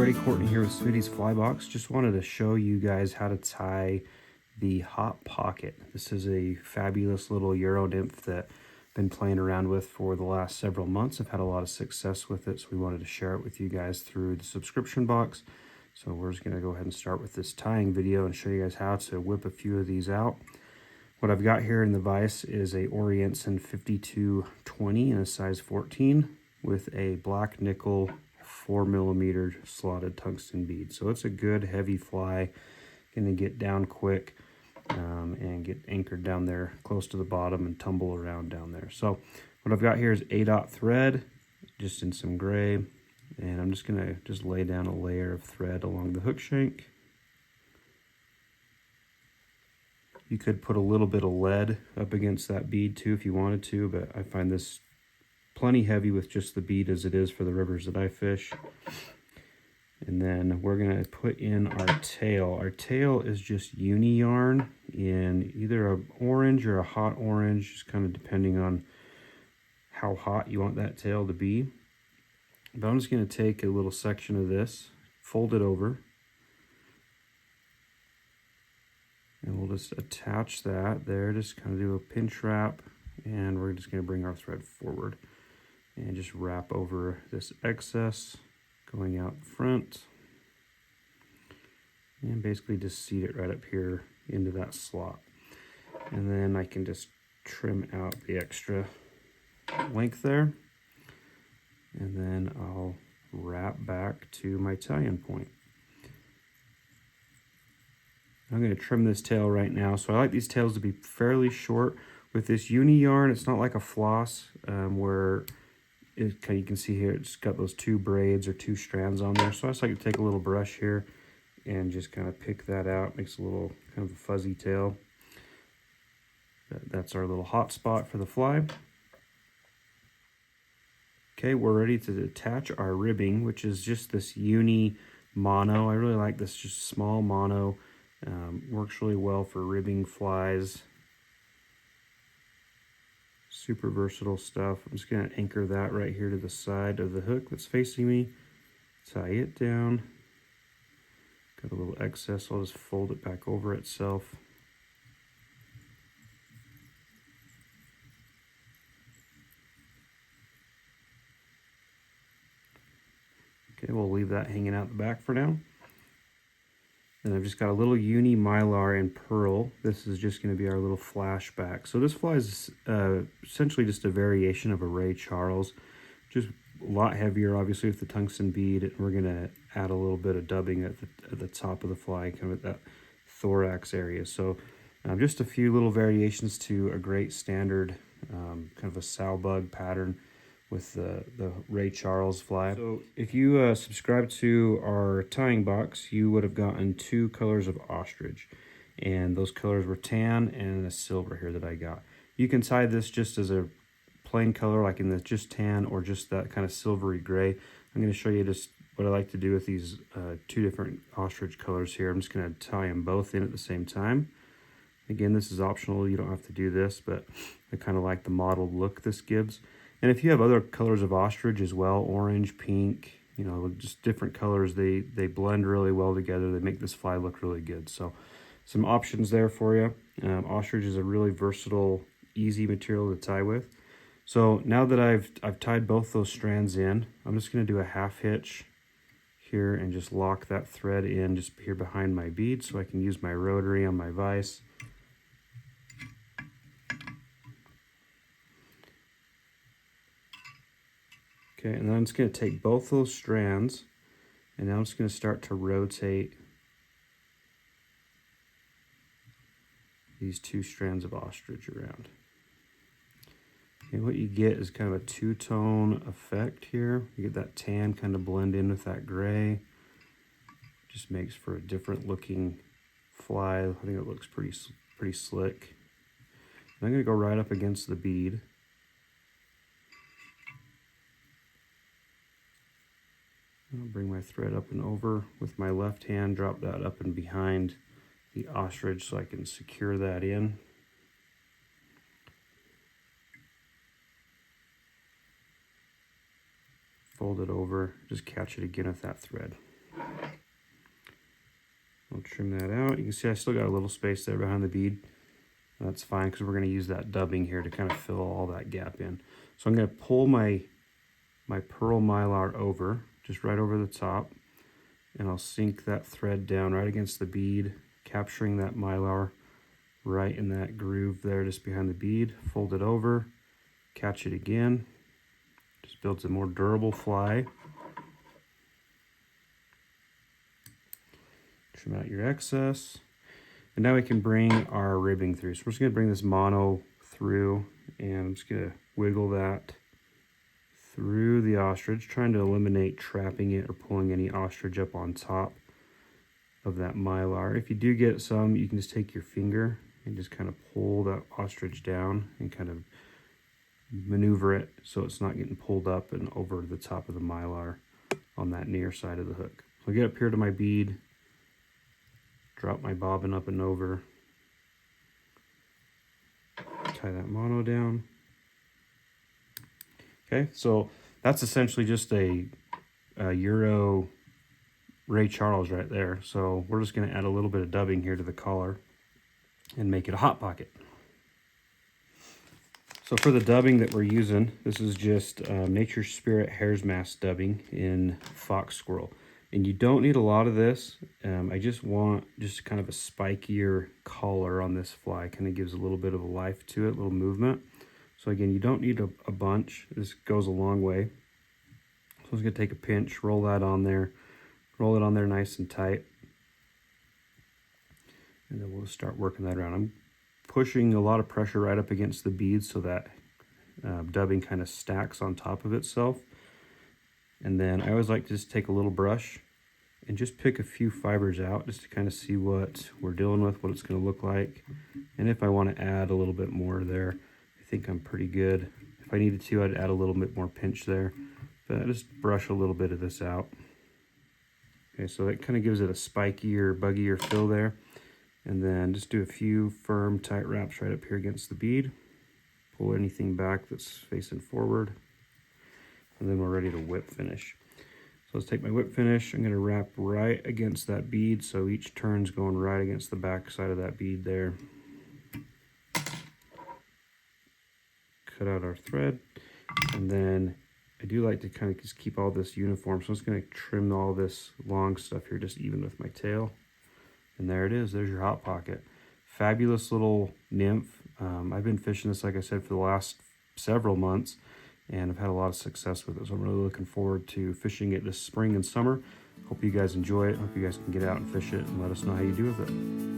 everybody, Courtney here with Smitty's Fly Box. Just wanted to show you guys how to tie the Hot Pocket. This is a fabulous little Euro nymph that I've been playing around with for the last several months. I've had a lot of success with it, so we wanted to share it with you guys through the subscription box. So we're just going to go ahead and start with this tying video and show you guys how to whip a few of these out. What I've got here in the vise is a Orientsun 5220 in a size 14 with a black nickel 4mm slotted tungsten bead. So it's a good heavy fly, gonna get down quick and get anchored down there close to the bottom and tumble around down there. So what I've got here is A-dot thread, just in some gray, and I'm just gonna lay down a layer of thread along the hook shank. You could put a little bit of lead up against that bead too if you wanted to, but I find this plenty heavy with just the bead as it is for the rivers that I fish. And then we're gonna put in our tail. Our tail is just uni yarn in either an orange or a hot orange, just kind of depending on how hot you want that tail to be. But I'm just gonna take a little section of this, fold it over, and we'll just attach that there, just kind of do a pinch wrap, and we're just gonna bring our thread forward and just wrap over this excess going out front, and basically just seat it right up here into that slot. And then I can just trim out the extra length there, and then I'll wrap back to my tie-in point. I'm going to trim this tail right now. So I like these tails to be fairly short. With this uni yarn, it's not like a floss where you can see here it's got those two braids or two strands on there. So I just like to take a little brush here and just kind of pick that out. Makes a little kind of a fuzzy tail. That's our little hot spot for the fly. Okay, we're ready to attach our ribbing, which is just this uni mono. I really like this just small mono. Works really well for ribbing flies. Super versatile stuff. I'm just going to anchor that right here to the side of the hook that's facing me. Tie it down. Got a little excess, I'll just fold it back over itself. Okay, we'll leave that hanging out the back for now. And I've just got a little uni mylar and pearl. This is just going to be our little flashback. So this fly is essentially just a variation of a Ray Charles, just a lot heavier, obviously, with the tungsten bead. And we're going to add a little bit of dubbing at the top of the fly, kind of at that thorax area. So just a few little variations to a great standard kind of a sow bug pattern with the Ray Charles fly. So if you subscribe to our tying box, you would have gotten 2 colors of ostrich, and those colors were tan and a silver here that I got. You can tie this just as a plain color, like in the just tan, or just that kind of silvery gray. I'm going to show you just what I like to do with these 2 different ostrich colors here. I'm just going to tie them both in at the same time. Again, this is optional, you don't have to do this, but I kind of like the mottled look this gives. And if you have other colors of ostrich as well, orange, pink, you know, just different colors, they blend really well together. They make this fly look really good. So some options there for you. Ostrich is a really versatile, easy material to tie with. So now that I've tied both those strands in, I'm just going to do a half hitch here and just lock that thread in just here behind my bead so I can use my rotary on my vise. Okay, and then I'm just going to take both those strands, and now I'm just going to start to rotate these 2 strands of ostrich around. And what you get is kind of a 2-tone effect here. You get that tan kind of blend in with that gray. Just makes for a different looking fly. I think it looks pretty slick. And I'm going to go right up against the bead. I'll bring my thread up and over with my left hand, drop that up and behind the ostrich so I can secure that in. Fold it over, just catch it again with that thread. I'll trim that out. You can see I still got a little space there behind the bead. That's fine because we're going to use that dubbing here to kind of fill all that gap in. So I'm going to pull my pearl mylar over, just right over the top, and I'll sink that thread down right against the bead, capturing that mylar right in that groove there just behind the bead. Fold it over, catch it again. Just builds a more durable fly. Trim out your excess. And now we can bring our ribbing through. So we're just going to bring this mono through, and I'm just going to wiggle that through the ostrich, trying to eliminate trapping it or pulling any ostrich up on top of that mylar. If you do get some, you can just take your finger and just kind of pull that ostrich down and kind of maneuver it so it's not getting pulled up and over the top of the mylar on that near side of the hook. So I get up here to my bead, drop my bobbin up and over, tie that mono down. Okay, so that's essentially just a Euro Ray Charles right there. So we're just going to add a little bit of dubbing here to the collar and make it a hot pocket. So for the dubbing that we're using, this is just Nature Spirit Hares Mask dubbing in fox squirrel. And you don't need a lot of this. I just want just kind of a spikier collar on this fly. Kind of gives a little bit of a life to it, a little movement. So again, you don't need a bunch. This goes a long way. So I'm just going to take a pinch, roll that on there, roll it on there nice and tight. And then we'll start working that around. I'm pushing a lot of pressure right up against the bead so that dubbing kind of stacks on top of itself. And then I always like to just take a little brush and just pick a few fibers out just to kind of see what we're dealing with, what it's going to look like. And if I want to add a little bit more there, I think I'm pretty good. If I needed to, I'd add a little bit more pinch there, but I just brush a little bit of this out. Okay, so that kind of gives it a spikier, buggier feel there. And then just do a few firm, tight wraps right up here against the bead. Pull anything back that's facing forward. And then we're ready to whip finish. So let's take my whip finish. I'm going to wrap right against that bead, so each turn's going right against the back side of that bead there. Cut out our thread, and then I do like to kind of just keep all this uniform, so I'm just going to trim all this long stuff here just even with my tail. And there it is. There's your hot pocket. Fabulous little nymph. I've been fishing this, like I said, for the last several months, and I've had a lot of success with it. So I'm really looking forward to fishing it this spring and summer. Hope you guys enjoy it. Hope you guys can get out and fish it and let us know how you do with it.